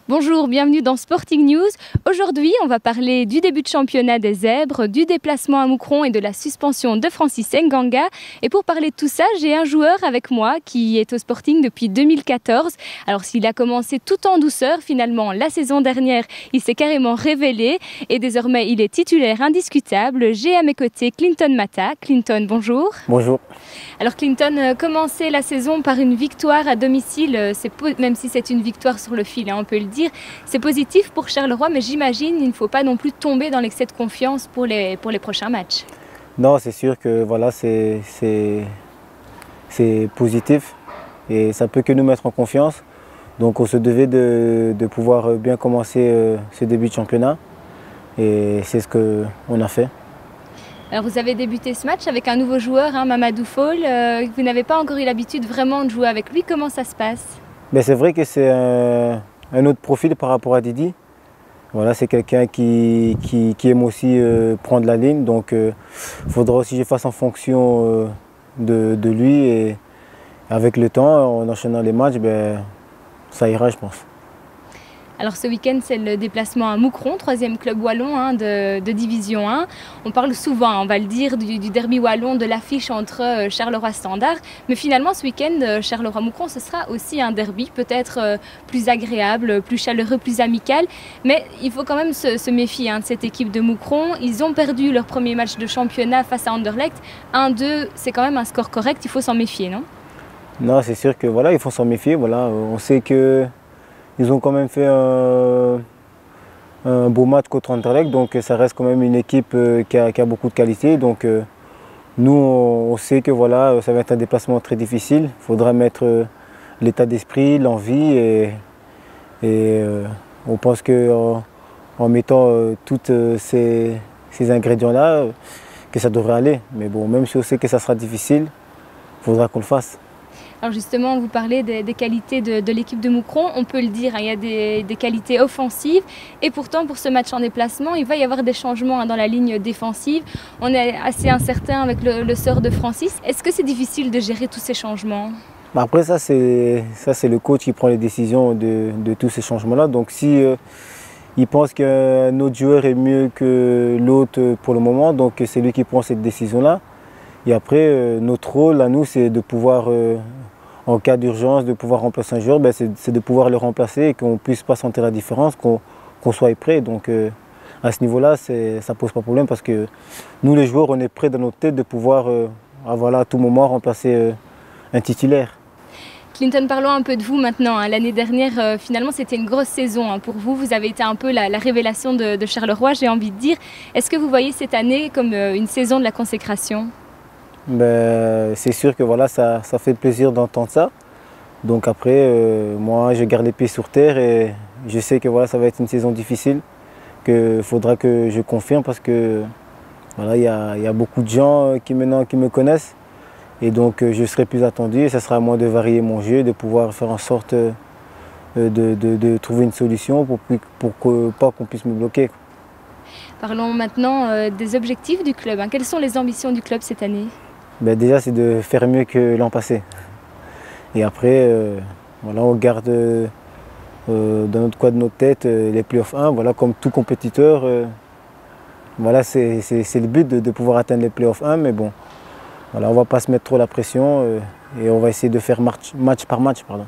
Bonjour, bienvenue dans Sporting News. Aujourd'hui, on va parler du début de championnat des Zèbres, du déplacement à Moucron et de la suspension de Francis Nganga. Et pour parler de tout ça, j'ai un joueur avec moi qui est au Sporting depuis 2014. Alors s'il a commencé tout en douceur, finalement, la saison dernière, il s'est carrément révélé et désormais il est titulaire indiscutable. J'ai à mes côtés Clinton Mata. Clinton, bonjour. Bonjour. Alors Clinton, commencer la saison par une victoire à domicile, même si c'est une victoire sur le fil, on peut le dire, c'est positif pour Charleroi, mais j'imagine il ne faut pas non plus tomber dans l'excès de confiance pour les prochains matchs. Non, c'est sûr que voilà, c'est positif et ça peut que nous mettre en confiance. Donc on se devait de pouvoir bien commencer ce début de championnat et c'est ce qu'on a fait. Alors vous avez débuté ce match avec un nouveau joueur, Mamadou Fall. Vous n'avez pas encore eu l'habitude vraiment de jouer avec lui. Comment ça se passe? C'est vrai que c'est un autre profil par rapport à Didi. Voilà, c'est quelqu'un qui aime aussi prendre la ligne. Donc il faudra aussi que je fasse en fonction de lui. Et avec le temps, en enchaînant les matchs, ça ira, je pense. Alors ce week-end, c'est le déplacement à Moucron, 3e club wallon de Division 1. On parle souvent, on va le dire, du derby wallon, de l'affiche entre Charleroi Standard. Mais finalement, ce week-end, Charleroi-Moucron, ce sera aussi un derby, peut-être plus agréable, plus chaleureux, plus amical. Mais il faut quand même se méfier de cette équipe de Moucron. Ils ont perdu leur premier match de championnat face à Anderlecht. 1-2, c'est quand même un score correct, il faut s'en méfier, non? Non, c'est sûr que voilà, il faut s'en méfier. Voilà. On sait que ils ont quand même fait un beau match contre Anderlecht, donc ça reste quand même une équipe qui a beaucoup de qualité. Donc nous, on sait que voilà, ça va être un déplacement très difficile. Il faudra mettre l'état d'esprit, l'envie et on pense qu'en mettant tous ces ingrédients-là, que ça devrait aller. Mais bon, même si on sait que ça sera difficile, il faudra qu'on le fasse. Alors justement, vous parlez des qualités de l'équipe de Moucron, on peut le dire, il y a des qualités offensives et pourtant pour ce match en déplacement, il va y avoir des changements dans la ligne défensive. On est assez incertain avec le sort de Francis. Est-ce que c'est difficile de gérer tous ces changements? Après ça, c'est le coach qui prend les décisions de tous ces changements-là. Donc si il pense qu'un autre joueur est mieux que l'autre pour le moment, donc c'est lui qui prend cette décision-là. Et après, notre rôle à nous, c'est de pouvoir, en cas d'urgence, de pouvoir remplacer un joueur, c'est de pouvoir le remplacer et qu'on ne puisse pas sentir la différence, qu'on soit prêt. Donc à ce niveau-là, ça ne pose pas de problème parce que nous, les joueurs, on est prêts dans notre tête de pouvoir à tout moment remplacer un titulaire. Clinton, parlons un peu de vous maintenant. L'année dernière, finalement, c'était une grosse saison pour vous. Vous avez été un peu la révélation de Charleroi, j'ai envie de dire. Est-ce que vous voyez cette année comme une saison de la consécration? C'est sûr que voilà, ça fait plaisir d'entendre ça. Donc après, moi je garde les pieds sur terre et je sais que voilà, ça va être une saison difficile, qu'il faudra que je confirme parce que voilà, il y a beaucoup de gens qui maintenant qui me connaissent et donc je serai plus attendu et ça sera à moi de varier mon jeu, de pouvoir faire en sorte de trouver une solution pour pas qu'on puisse me bloquer. Parlons maintenant des objectifs du club. Quelles sont les ambitions du club cette année? Déjà, c'est de faire mieux que l'an passé. Et après, voilà, on garde dans notre coin de notre tête les playoffs 1. Voilà, comme tout compétiteur, voilà, c'est le but de pouvoir atteindre les playoffs 1. Mais bon, voilà, on ne va pas se mettre trop la pression et on va essayer de faire match par match. Pardon.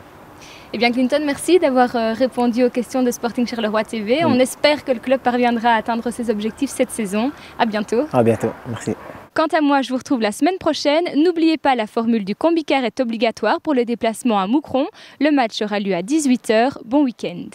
Eh bien Clinton, merci d'avoir répondu aux questions de Sporting Charleroi TV. On espère que le club parviendra à atteindre ses objectifs cette saison. À bientôt. À bientôt, merci. Quant à moi, je vous retrouve la semaine prochaine. N'oubliez pas, la formule du Combicar est obligatoire pour le déplacement à Moucron. Le match aura lieu à 18 h. Bon week-end.